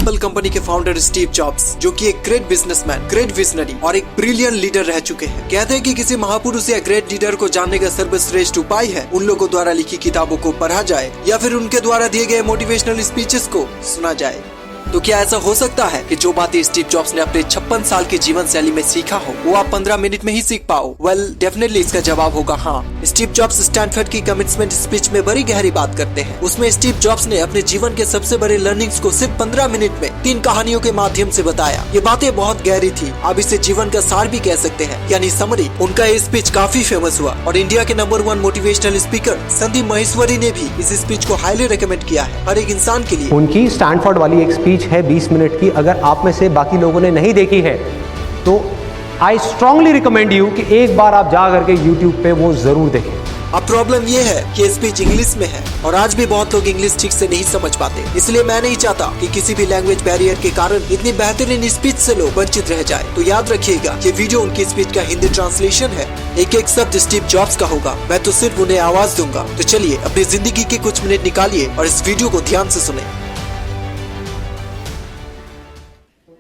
Apple company के founder Steve jobs, जो कि एक ग्रेट बिजनेसमैन, ग्रेट विजनरी और एक ब्रिलियंट लीडर रह चुके हैं। कहते हैं कि किसी महापुरुष या ग्रेट लीडर को जानने का सर्वश्रेष्ठ उपाय है उन लोगों द्वारा लिखी किताबों को पढ़ा जाए या फिर उनके द्वारा दिए गए मोटिवेशनल स्पीचेस को सुना जाए। तो क्या ऐसा हो सकता है कि जो बातें स्टीव जॉब्स ने अपने 56 साल की जीवन शैली में सीखा हो वो आप 15 मिनट में ही सीख पाओ? वेल, डेफिनेटली इसका जवाब होगा हाँ। स्टीव जॉब्स स्टैनफोर्ड की कमिटमेंट स्पीच में बड़ी गहरी बात करते हैं। उसमें स्टीव जॉब्स ने अपने जीवन के सबसे बड़े लर्निंग्स को सिर्फ 15 मिनट में 3 कहानियों के माध्यम से बताया। ये बातें बहुत गहरी थी, आप इसे जीवन का सार भी कह सकते हैं, यानी समरी। उनका ये स्पीच काफी फेमस हुआ और इंडिया के number 1 motivational speaker Sandeep Maheshwari ने भी इस स्पीच को हाईली रिकमेंड किया है हर एक इंसान के लिए। उनकी स्टैनफोर्ड वाली एक स्पीच है 20 मिनट की, अगर आप में से बाकी लोगों ने नहीं देखी है तो आई स्ट्रांगली रिकमेंड यू कि एक बार आप जा करके YouTube पे वो जरूर देखें। अब प्रॉब्लम ये है कि स्पीच इंग्लिश में है और आज भी बहुत लोग इंग्लिश ठीक से नहीं समझ पाते। इसलिए मैं नहीं चाहता कि किसी भी लैंग्वेज बैरियर के कारण इतनी बेहतरीन स्पीच से लोग वंचित रह जाए। तो याद रखिएगा, ये वीडियो उनकी स्पीच का हिंदी ट्रांसलेशन है। एक एक शब्द स्टीव जॉब्स का होगा, मैं तो सिर्फ उन्हें आवाज दूंगा। तो चलिए अपनी जिंदगी के कुछ मिनट निकालिए और इस वीडियो को ध्यान से सुने।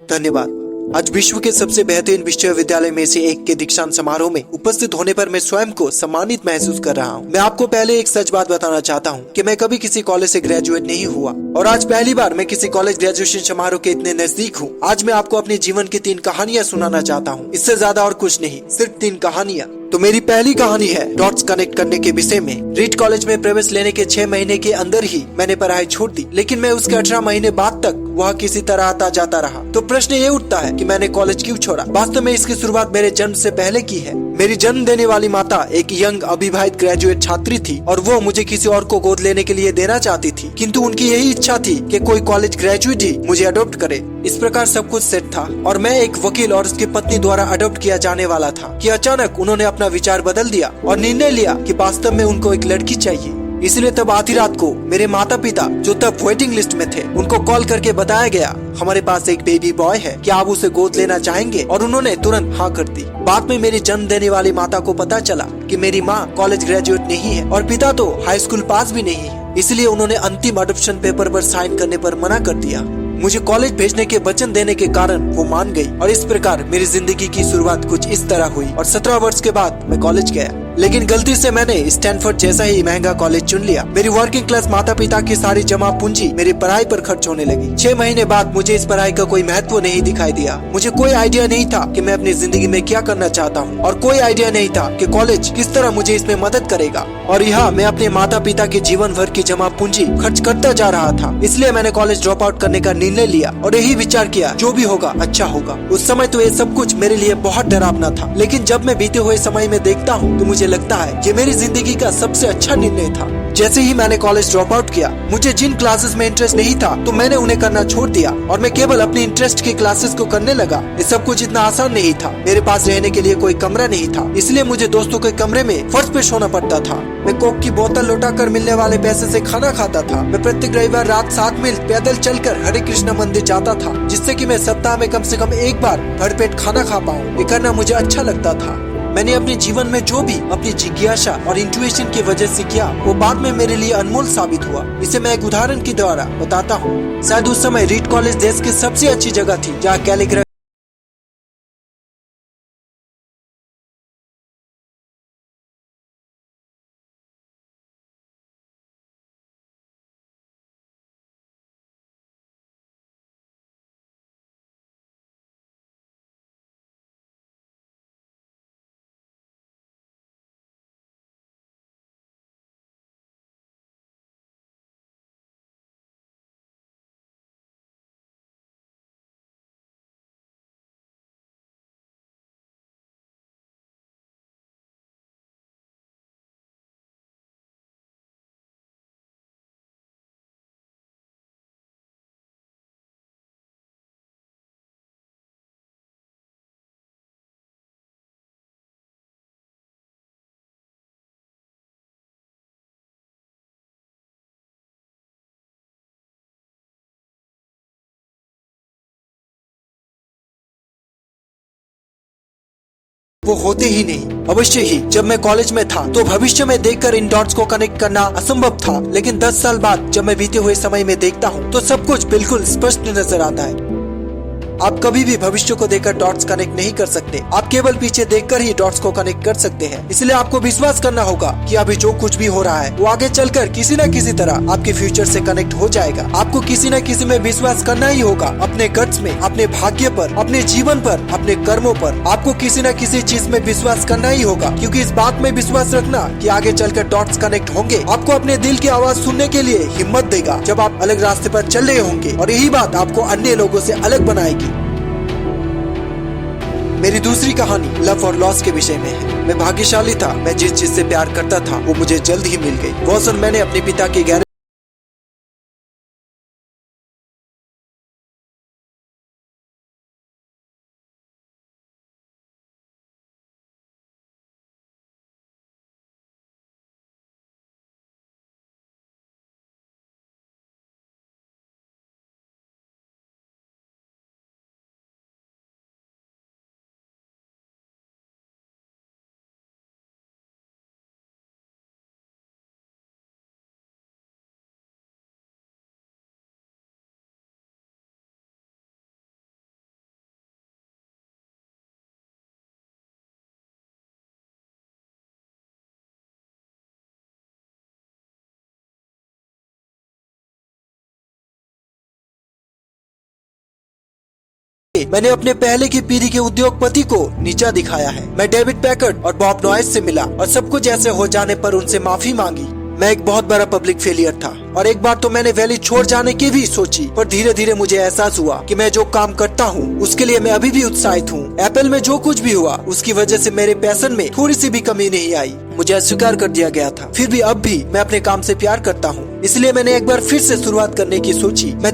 धन्यवाद। आज विश्व के सबसे बेहतरीन विश्वविद्यालय में से एक के दीक्षांत समारोह में उपस्थित होने पर मैं स्वयं को सम्मानित महसूस कर रहा हूँ। मैं आपको पहले एक सच बात बताना चाहता हूँ कि मैं कभी किसी कॉलेज से ग्रेजुएट नहीं हुआ और आज पहली बार मैं किसी कॉलेज ग्रेजुएशन समारोह के इतने नजदीक हूँ। आज मैं आपको अपने जीवन की 3 कहानियाँ सुनाना चाहता हूँ, इससे ज्यादा और कुछ नहीं, सिर्फ 3 कहानियाँ। तो मेरी पहली कहानी है डॉट्स कनेक्ट करने के विषय में। रीड कॉलेज में प्रवेश लेने के 6 महीने के अंदर ही मैंने पढ़ाई छोड़ दी, लेकिन मैं उसके 18 महीने बाद तक वह किसी तरह आता जाता रहा। तो प्रश्न ये उठता है कि मैंने कॉलेज क्यों छोड़ा। वास्तव में इसकी शुरुआत मेरे जन्म से पहले की है। मेरी जन्म देने वाली माता एक यंग अविवाहित ग्रेजुएट छात्री थी और वो मुझे किसी और को गोद लेने के लिए देना चाहती थी, किंतु उनकी यही इच्छा थी कि कोई कॉलेज ग्रेजुएट ही मुझे अडॉप्ट करे। इस प्रकार सब कुछ सेट था और मैं एक वकील और उसकी पत्नी द्वारा अडॉप्ट किया जाने वाला था कि अचानक उन्होंने अपना विचार बदल दिया और निर्णय लिया कि वास्तव में उनको एक लड़की चाहिए। इसलिए तब आधी रात को मेरे माता पिता, जो तब वेटिंग लिस्ट में थे, उनको कॉल करके बताया गया हमारे पास एक बेबी बॉय है, क्या आप उसे गोद लेना चाहेंगे? और उन्होंने तुरंत हाँ कर दी। बाद में मेरी जन्म देने वाली माता को पता चला कि मेरी माँ कॉलेज ग्रेजुएट नहीं है और पिता तो हाई स्कूल पास भी नहीं है। इसलिए उन्होंने अंतिम अडॉप्शन पेपर पर साइन करने पर मना कर दिया। मुझे कॉलेज भेजने के वचन देने के कारण वो मान गई और इस प्रकार मेरी जिंदगी की शुरुआत कुछ इस तरह हुई और 17 वर्ष के बाद मैं कॉलेज गया। लेकिन गलती से मैंने स्टैनफोर्ड जैसा ही महंगा कॉलेज चुन लिया। मेरी वर्किंग क्लास माता पिता की सारी जमा पूंजी मेरी पढ़ाई पर खर्च होने लगी। 6 महीने बाद मुझे इस पढ़ाई का कोई महत्व नहीं दिखाई दिया। मुझे कोई आइडिया नहीं था कि मैं अपनी जिंदगी में क्या करना चाहता हूँ और कोई आइडिया नहीं था कि कॉलेज किस तरह मुझे इसमें मदद करेगा। और यहाँ मैं अपने माता पिता की जीवन भर की जमा पूंजी खर्च करता जा रहा था। इसलिए मैंने कॉलेज ड्रॉप आउट करने का निर्णय लिया और यही विचार किया, जो भी होगा अच्छा होगा। उस समय तो ये सब कुछ मेरे लिए बहुत डरावना था, लेकिन जब मैं बीते हुए समय में देखता हूँ तो मुझे लगता है ये मेरी जिंदगी का सबसे अच्छा निर्णय था। जैसे ही मैंने कॉलेज ड्रॉप आउट किया, मुझे जिन क्लासेस में इंटरेस्ट नहीं था तो मैंने उन्हें करना छोड़ दिया और मैं केवल अपनी इंटरेस्ट की क्लासेस को करने लगा। ये सब कुछ इतना आसान नहीं था। मेरे पास रहने के लिए कोई कमरा नहीं था, इसलिए मुझे दोस्तों के कमरे में फर्श पे सोना पड़ता था। मैं कोक की बोतल लौटाकर मिलने वाले पैसे से खाना खाता था। मैं प्रत्येक रविवार रात 7 मील पैदल चलकर हरे कृष्णा मंदिर जाता था, जिससे कि मैं सप्ताह में कम से कम एक बार भरपेट खाना खा पाऊँ। ये करना मुझे अच्छा लगता था। मैंने अपने जीवन में जो भी अपनी जिज्ञासा और इंट्यूशन की वजह से किया, वो बाद में मेरे लिए अनमोल साबित हुआ। इसे मैं एक उदाहरण के द्वारा बताता हूँ। शायद उस समय रीड कॉलेज देश की सबसे अच्छी जगह थी जहाँ कैलिग्राफी वो होते ही नहीं। अवश्य ही जब मैं कॉलेज में था तो भविष्य में देखकर इन डॉट्स को कनेक्ट करना असंभव था, लेकिन 10 साल बाद जब मैं बीते हुए समय में देखता हूँ तो सब कुछ बिल्कुल स्पष्ट नजर आता है। आप कभी भी भविष्य को देखकर डॉट्स कनेक्ट नहीं कर सकते, आप केवल पीछे देखकर ही डॉट्स को कनेक्ट कर सकते हैं। इसलिए आपको विश्वास करना होगा कि अभी जो कुछ भी हो रहा है वो आगे चलकर किसी न किसी तरह आपके फ्यूचर से कनेक्ट हो जाएगा। आपको किसी न किसी में विश्वास करना ही होगा, अपने गट्स में, अपने भाग्य पर, अपने जीवन पर, अपने कर्मों पर। आपको किसी न किसी चीज में विश्वास करना ही होगा, क्योंकि इस बात में विश्वास रखना कि आगे चलकर डॉट्स कनेक्ट होंगे आपको अपने दिल की आवाज सुनने के लिए हिम्मत देगा जब आप अलग रास्ते पर चल रहे होंगे, और यही बात आपको अन्य लोगों से अलग बनाएगी। मेरी दूसरी कहानी लव और लॉस के विषय में है। मैं भाग्यशाली था, मैं जिस चीज से प्यार करता था वो मुझे जल्द ही मिल गई। वो सुन मैंने अपने पिता की गैरेज मैंने अपने पहले की पीढ़ी के उद्योगपति को नीचा दिखाया है। मैं डेविड पैकर्ड और बॉब नॉइस से मिला और सब कुछ ऐसे हो जाने पर उनसे माफी मांगी। मैं एक बहुत बड़ा पब्लिक फेलियर था और एक बार तो मैंने वैली छोड़ जाने की भी सोची, पर धीरे धीरे मुझे एहसास हुआ कि मैं जो काम करता हूँ उसके लिए मैं अभी भी उत्साहित हूँ। एप्पल में जो कुछ भी हुआ उसकी वजह से मेरे पैशन में थोड़ी सी भी कमी नहीं आई। मुझे अस्वीकार कर दिया गया था, फिर भी अब भी मैं अपने काम से प्यार करता हूँ, इसलिए मैंने एक बार फिर से शुरुआत करने की सोची। मैं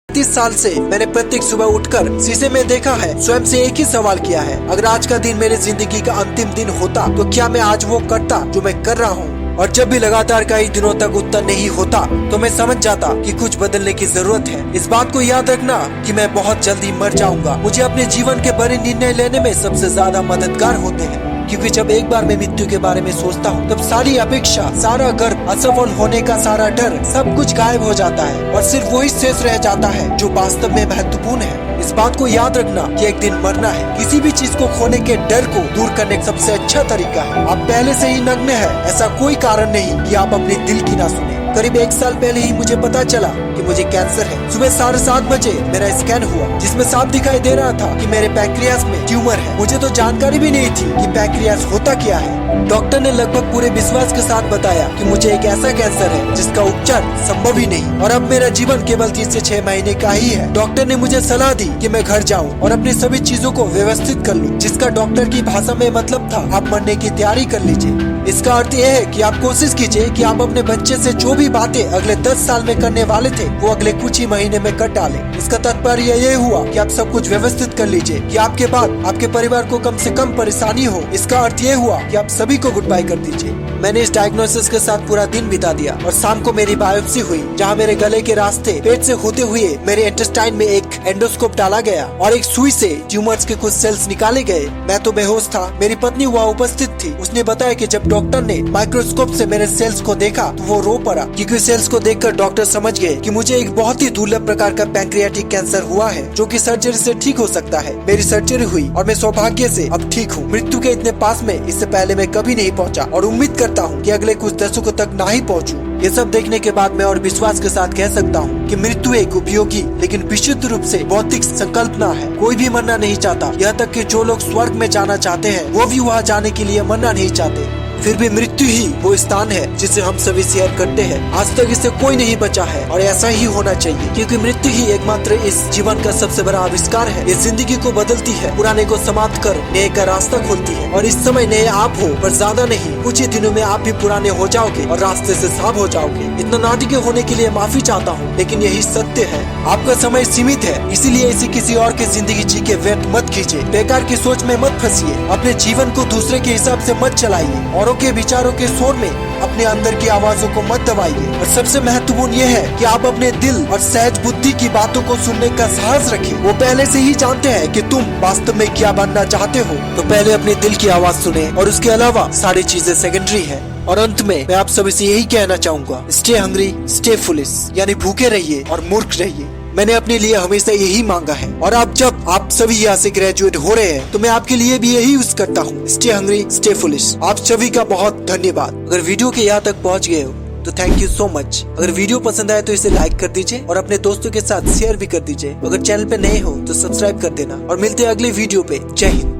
30 साल से मैंने प्रत्येक सुबह उठकर शीशे में देखा है, स्वयं से एक ही सवाल किया है, अगर आज का दिन मेरे जिंदगी का अंतिम दिन होता तो क्या मैं आज वो करता जो मैं कर रहा हूँ। और जब भी लगातार कई दिनों तक उत्तर नहीं होता तो मैं समझ जाता कि कुछ बदलने की जरूरत है। इस बात को याद रखना कि मैं बहुत जल्दी मर जाऊंगा मुझे अपने जीवन के बड़े निर्णय लेने में सबसे ज्यादा मददगार होते हैं, क्योंकि जब एक बार मैं मृत्यु के बारे में सोचता हूँ तब सारी अपेक्षा, सारा गर्व, असफल होने का सारा डर, सब कुछ गायब हो जाता है और सिर्फ वही शेष रह जाता है जो वास्तव में महत्वपूर्ण है। इस बात को याद रखना कि एक दिन मरना है। किसी भी चीज को खोने के डर को दूर करने का सबसे अच्छा तरीका है। आप पहले से ही नग्न है, ऐसा कोई कारण नहीं कि आप अपने दिल की ना सुने। करीब 1 साल पहले ही मुझे पता चला कि मुझे कैंसर है। सुबह 7:30 बजे मेरा स्कैन हुआ, जिसमें साफ दिखाई दे रहा था कि मेरे पैंक्रियास में ट्यूमर है। मुझे तो जानकारी भी नहीं थी कि पैंक्रियास होता क्या है। डॉक्टर ने लगभग पूरे विश्वास के साथ बताया कि मुझे एक ऐसा कैंसर है जिसका उपचार संभव ही नहीं, और अब मेरा जीवन केवल 3 से 6 महीने का ही है। डॉक्टर ने मुझे सलाह दी कि मैं घर जाऊं और अपनी सभी चीजों को व्यवस्थित कर लूं, जिसका डॉक्टर की भाषा में मतलब था, आप मरने की तैयारी कर लीजिए। इसका अर्थ यह है कि आप कोशिश कीजिए कि आप अपने बच्चे से जो भी बातें अगले 10 साल में करने वाले थे वो अगले कुछ ही महीने में कर डालें। इसका तात्पर्य ये हुआ कि आप सब कुछ व्यवस्थित कर लीजिए कि आपके बाद आपके परिवार को कम से कम परेशानी हो। इसका अर्थ ये हुआ कि आप सभी को गुड बाय कर दीजिए। मैंने इस डायग्नोसिस के साथ पूरा दिन बिता दिया और शाम को मेरी बायोप्सी हुई, जहां मेरे गले के रास्ते पेट से होते हुए मेरे इंटेस्टाइन में एक एंडोस्कोप डाला गया और एक सुई से ट्यूमर्स के कुछ सेल्स निकाले गए। मैं तो बेहोश था। मेरी पत्नी वहाँ उपस्थित थी। उसने बताया कि जब डॉक्टर ने माइक्रोस्कोप से मेरे सेल्स को देखा तो वो रो पड़ा, क्योंकि सेल्स को देखकर डॉक्टर समझ गए कि मुझे एक बहुत ही दुर्लभ प्रकार का पैंक्रियाटिक कैंसर हुआ है, जो कि सर्जरी से ठीक हो सकता है। मेरी सर्जरी हुई और मैं सौभाग्य से अब ठीक हूँ। मृत्यु के इतने पास में इससे पहले मैं कभी नहीं पहुँचा और उम्मीद करता हूँ कि अगले कुछ दशकों तक ना ही पहुँचूं। ये सब देखने के बाद मैं और विश्वास के साथ कह सकता हूँ कि मृत्यु एक उपयोगी लेकिन विशुद्ध रूप से भौतिक संकल्पना है। कोई भी मरना नहीं चाहता, यहाँ तक कि जो लोग स्वर्ग में जाना चाहते हैं वो भी वहाँ जाने के लिए मरना नहीं चाहते। फिर भी मृत्यु ही वो स्थान है जिसे हम सभी शेयर करते हैं। आज तक इससे कोई नहीं बचा है और ऐसा ही होना चाहिए, क्योंकि मृत्यु ही एकमात्र इस जीवन का सबसे बड़ा आविष्कार है। ये जिंदगी को बदलती है, पुराने को समाप्त कर नए का रास्ता खोलती है। और इस समय नए आप हो, पर ज्यादा नहीं, कुछ ही दिनों में आप भी पुराने हो जाओगे और रास्ते से साफ हो जाओगे। इतना नाटकीय होने के लिए माफी चाहता हूँ, लेकिन यही सत्य है। आपका समय सीमित है, इसीलिए इसे किसी और की जिंदगी जी के व्यर्थ मत कीजिए। बेकार की सोच में मत फंसिए। अपने जीवन को दूसरे के हिसाब से मत चलाइए। औरों के विचारों के शोर में अपने अंदर की आवाजों को मत दबाइए। और सबसे महत्वपूर्ण ये है कि आप अपने दिल और सहज बुद्धि की बातों को सुनने का साहस रखें। वो पहले से ही जानते हैं कि तुम वास्तव में क्या बनना चाहते हो। तो पहले अपने दिल की आवाज सुने, और उसके अलावा सारी चीजें सेकेंडरी है। और अंत में मैं आप सभी से यही कहना चाहूंगा, स्टे हंग्री, स्टे फुलिश, यानी भूखे रहिए और मूर्ख रहिए। मैंने अपने लिए हमेशा यही मांगा है, और अब जब आप सभी यहाँ से ग्रेजुएट हो रहे हैं तो मैं आपके लिए भी यही यूज करता हूँ। Stay hungry, stay foolish. आप सभी का बहुत धन्यवाद। अगर वीडियो के यहाँ तक पहुँच गए हो तो थैंक यू सो मच। अगर वीडियो पसंद आए तो इसे लाइक कर दीजिए और अपने दोस्तों के साथ शेयर भी कर दीजिए। अगर चैनल पे नए हो तो सब्सक्राइब कर देना, और मिलते हैं अगले वीडियो पे। जय हिंद।